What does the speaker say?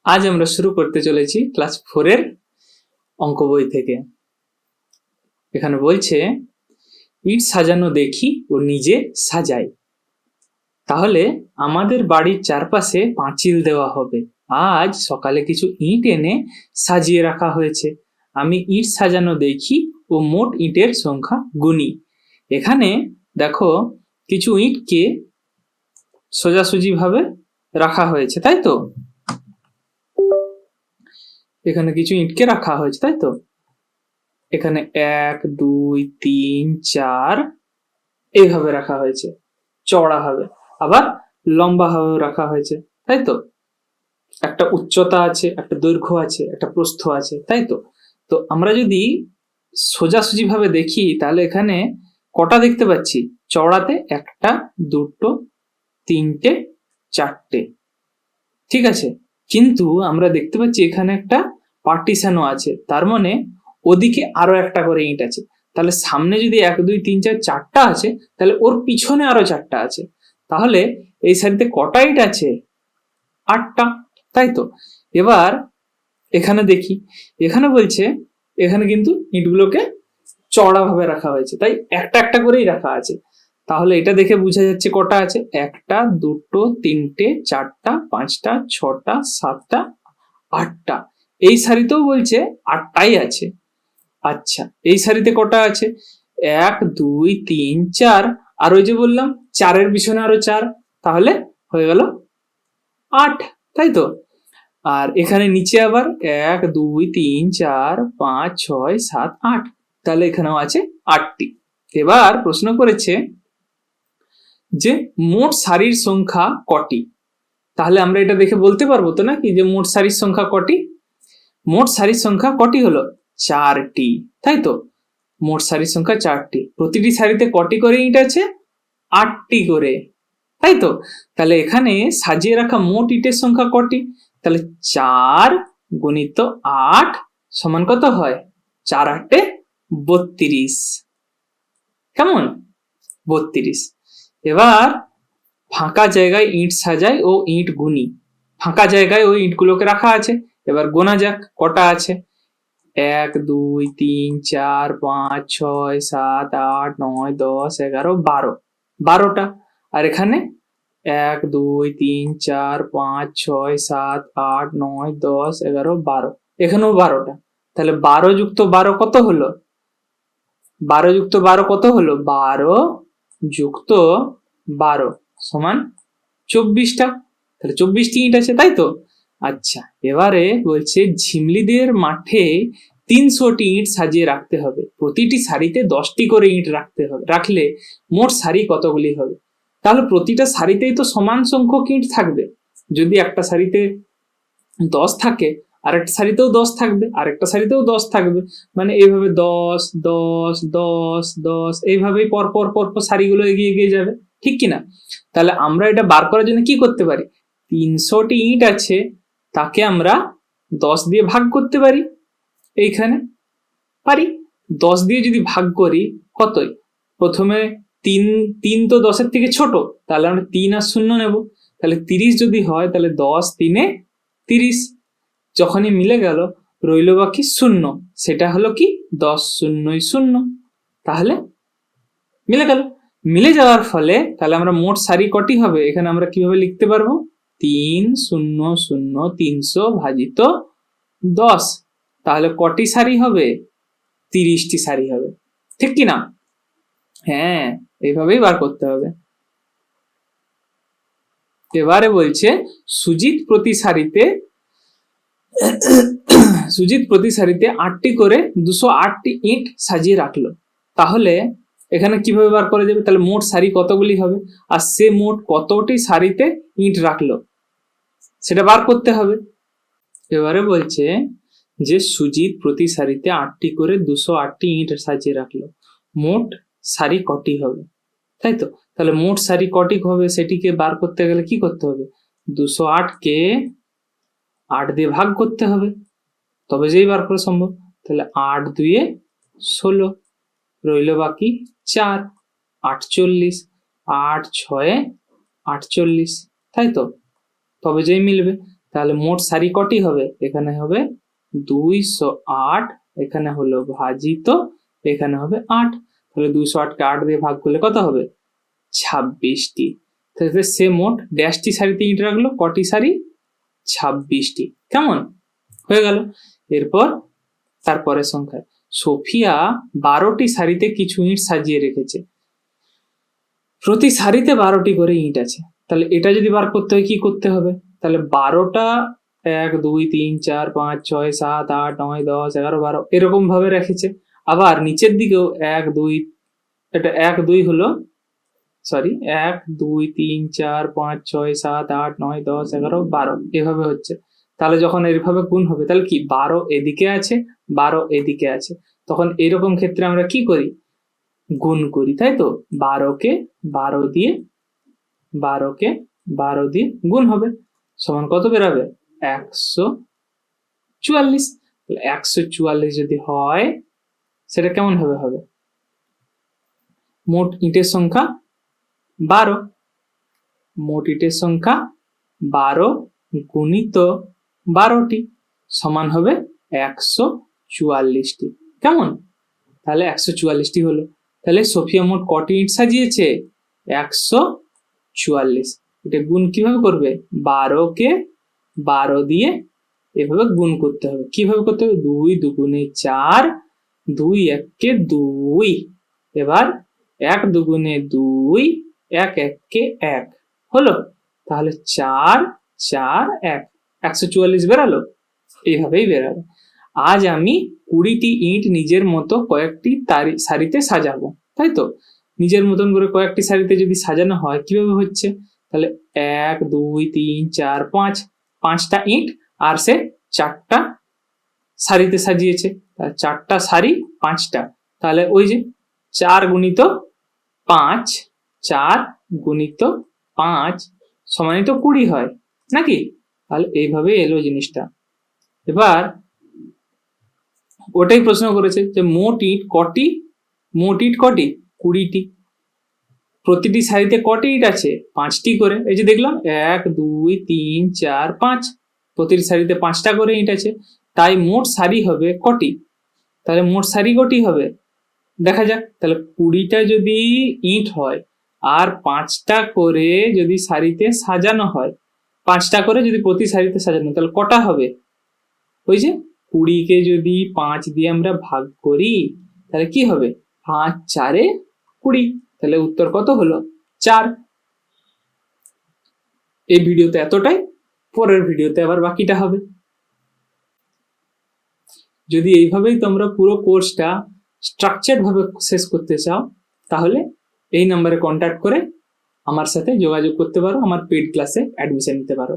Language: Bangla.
আজ আমরা শুরু করতে চলেছি ক্লাস 4 এর অঙ্ক বই থেকে। এখানে বলছে ইট সাজানো দেখি ও নিজে সাজাই। তাহলে আমাদের বাড়ির চারপাশে পাঁচিল দেওয়া হবে। আজ সকালে কিছু ইট এনে সাজিয়ে রাখা হয়েছে। আমি ইট সাজানো দেখি ও মোট ইটের সংখ্যা গুনি। এখানে দেখো কিছু ইটকে সোজাসুজি ভাবে রাখা হয়েছে, তাই তো? এখানে কিছু ইটকে রাখা হয়েছে, তাই তো? এখানে 1 2 3 4 এইভাবে রাখা হয়েছে, চওড়া ভাবে, আবার লম্বা ভাবে রাখা হয়েছে, তাই তো? একটা উচ্চতা আছে, একটা দৈর্ঘ্য আছে, একটা প্রস্থ আছে, তাই তো? তো আমরা যদি সোজাসুজি ভাবে দেখি তাহলে এখানে কটা দেখতে পাচ্ছি? চওড়াতে 1টা 2টো 3টে 4টে, ঠিক আছে। কিন্তু আমরা দেখতে পাচ্ছি এখানে একটা পার্টিশনও আছে, তার মানে ওদিকে আরো একটা করে ইট আছে। তাহলে সামনে যদি 1 2 3 4 4টা আছে, তাহলে ওর পিছনে আরো 4টা আছে। তাহলে এই সারিতে কটা ইট আছে? 8টা, তাই তো? এবার এখানে দেখি, এখানে বলছে এখানে কিন্তু ইটগুলোকে চওড়া ভাবে রাখা হয়েছে, তাই একটা একটা করেই রাখা আছে। তাহলে এটা দেখে বোঝা যাচ্ছে কটা আছে? 1টা 2টো 3টে 4টা 5টা 6টা 7টা 8টা। এই সারিতেও বলছে 8টাই আছে। আচ্ছা, এই সারিতে কটা আছে? 1 2 3 4, আর ওই যে বললাম 4-এর পিছনে আরো 4, তাহলে হয়ে গেল 8, তাই তো? আর এখানে নিচে আবার 1 2 3 4 5 6 7 8, তাহলে এখানেও আছে 8টি। এবার প্রশ্ন করেছে যে মোট সারির সংখ্যা কটি? তাহলে আমরা এটা দেখে বলতে পারবো তো নাকি যে মোট সারির সংখ্যা কটি? মোট সারির সংখ্যা কটি হলো? 4টি, তাই তো? মোট সারির সংখ্যা 4টি। প্রতিটি সারিতে কটি করে ইট আছে? 8টি করে, তাই তো? তাহলে এখানে সাজিয়ে রাখা মোট ইটের সংখ্যা কটি? তাহলে 4 গুণিত 8 সমান কত হয়? 4 8 32, কেমন? 32। এবার ফাঁকা জায়গায় ইট সাজাই ও ইট গুনি। ফাঁকা জায়গায় ওই ইটগুলোকে রাখা আছে, এবার গোনা যাক কটা আছে। 1 2 3 4 5 6 7 8 9 10 11 12, 12টা। আর এখানে 1 2 3 4 5 6 7 8 9 10 11 12, এখানেও 12টা। তাহলে 12 যুক্ত 12 কত হলো? 12 যুক্ত 12 কত হলো? 12 যুক্ত 12 সমান 24টা। তাহলে 24টি ইট আছে, তাই তো? আচ্ছা, এবারে বলছে ঝিমলিদের মাঠে 300টি ইট সাজিয়ে রাখতে হবে। প্রতিটি সারিতে 10টি করে ইট রাখতে হবে, রাখলে মোট সারি কতগুলি হবে? তাহলে প্রতিটা সারিতেই তো সমান সংখ্যক ইট থাকবে। যদি একটা সারিতে 10 থাকে, আরেকটা সারিতেও 10 থাকবে, আরেকটা সারিতেও 10 থাকবে, মানে এইভাবে 10 10 10 10 এইভাবেই পরপর পরপর সারিগুলো এগিয়ে এগিয়ে যাবে, ঠিক কিনা? তাহলে আমরা এটা বার করার জন্য কি করতে পারি? 300টি ইট আছে, তাকে আমরা 10 দিয়ে ভাগ করতে পারি। এইখানে পারি 10 দিয়ে যদি ভাগ করি, কতই? প্রথমে 3 3 তো 10-এর থেকে ছোট, তাহলে আমরা 3 আর 0 নেব। তাহলে 30 যদি হয়, তাহলে 10 3 30, যখনই মিলে গেল রইল বাকি 0, সেটা হলো কি 10 0 0। তাহলে মিলে গেল। মিলে যাওয়ার ফলে তাহলে আমরা মোট সারি কটি হবে এখানে আমরা কিভাবে লিখতে পারবো? 3 0 0 300 ভাজিত 10, তাহলে কটি সারি হবে? 30টি সারি হবে, ঠিক কি না? হ্যাঁ, এইভাবেই বার করতে হবে। এবারে বলছে সুজিত প্রতি সারিতে 8টি করে 208টি ইট সাজিয়ে রাখলো। তাহলে এখানে কিভাবে বার করা যাবে? তাহলে মোট সারি কতগুলি হবে, আর সে মোট কতটি সারিতে ইট রাখলো সেটা বার করতে হবে। এবারে বলছে যে সুজিত প্রতি সারিতে 8টি করে 208টি ইট সাজিয়ে রাখলো, মোট সারি কটি হবে, তাই তো? তাহলে মোট সারি কটি হবে সেটিকে বার করতে গেলে কি করতে হবে? 208কে 8 দিয়ে ভাগ করতে হবে, তবে যেই বার করা সম্ভব। তাহলে 8 2 16, রইল বাকি 4, 48, 8 6 48, তাই তো? তবে যেই মিলবে। তাহলে মোট সারি কটি হবে? এখানে হবে 208, এখানে হলো ভাজিত, এখানে হবে 8। তাহলে 208কে 8 দিয়ে ভাগ করলে কত হবে? 26টি। তাহলে সে মোট ড্যাশটি সারিতে ইট রাখলো, কটি সারি? 26টি। কেমন হয়ে গেল? এরপর তারপরের সংখ্যায় সোফিয়া 12টি সারিতে কিছু ইট সাজিয়ে রেখেছে, প্রতি সারিতে 12টি করে ইট আছে। তাহলে এটা যদি বার করতে হয় কি করতে হবে? তাহলে 12টা 1 2 3 4 5 6 7 8 9 10 11 12 এরকম ভাবে রেখেছে। আবার নিচের দিকেও 1 2, এটা 1 2 হলো, সরি 1 2 3 4 5 6 7 8 9 10 11 12 এভাবে হচ্ছে। তাহলে যখন এইভাবে গুণ হবে তাহলে কি 12 এদিকে আছে, 12 এদিকে আছে, তখন এরকম ক্ষেত্রে আমরা কি করি? গুণ করি, তাই তো? 12কে 12 দিয়ে 12কে 12 দিয়ে গুণ হবে, সমান কত বেরাবে? 144। 144 যদি হয় সেটা কেমন ভাবে হবে? মোট ইটের সংখ্যা 12, মোট ইটের সংখ্যা 12 গুণিত 12টি সমান হবে 144টি। কেমন? তাহলে 144টি হলো। তাহলে সোফিয়া মোট কটি ইট সাজিয়েছে? 144। এটা গুণ কিভাবে করবে? 12কে 12 দিয়ে এভাবে গুণ করতে হবে। কিভাবে করতে হবে? 2 দুগুণে 4, 2 1কে 2, এবার 1 দুগুণে 2, 1 1কে 1 হলো। তাহলে 4 4 1, 144 বেরালো। এইভাবেই বেরাবে। আজ আমি 20টি ইট নিজের মতো কয়েকটি সারিতে সাজাবো, তাই তো? নিজের মতন করে কয়েকটি সারিতে যদি সাজানো হয় কিভাবে হচ্ছে? তাহলে 1 2 3 4 5, 5টা ইট আর সে 4টা সারিতে সাজিয়েছে। 4টা সারি 5টা, তাহলে ওই যে 4 গুণিত 5, 4 গুণিত 5 সমানিত 20 হয় নাকি? তাহলে এইভাবে এলো জিনিসটা। এবার ওটাই প্রশ্ন করেছে যে মোট ইট কটি? মোট ইট কটি? 20টি। প্রতিটি সারিতে কটি ইট আছে? 5টি করে। এই যে দেখলাম 1 2 3 4 5, প্রতিটি সারিতে 5টা করে ইট আছে, তাই মোট সারি হবে কটি? তাহলে মোট সারি কটি হবে দেখা যাক। তাহলে 20টা যদি ইট হয় আর 5টা করে যদি সারিতে সাজানো হয়, 5টা করে যদি প্রতি সারিতে সাজানো, তাহলে কটা হবে? ওই যে 20কে যদি 5 দিয়ে আমরা ভাগ করি তাহলে কি হবে? 5 4 20। তাহলে উত্তর কত হলো? 4। এই ভিডিওতে এতটাই, পরের ভিডিওতে আবার বাকিটা হবে। যদি এইভাবেই তোমরা পুরো কোর্সটা স্ট্রাকচার ভাবে শেষ করতে চাও তাহলে এই নাম্বারে কন্ট্যাক্ট করে আমার সাথে যোগাযোগ করতে পারো, আমার পেইড ক্লাসে অ্যাডমিশন নিতে পারো।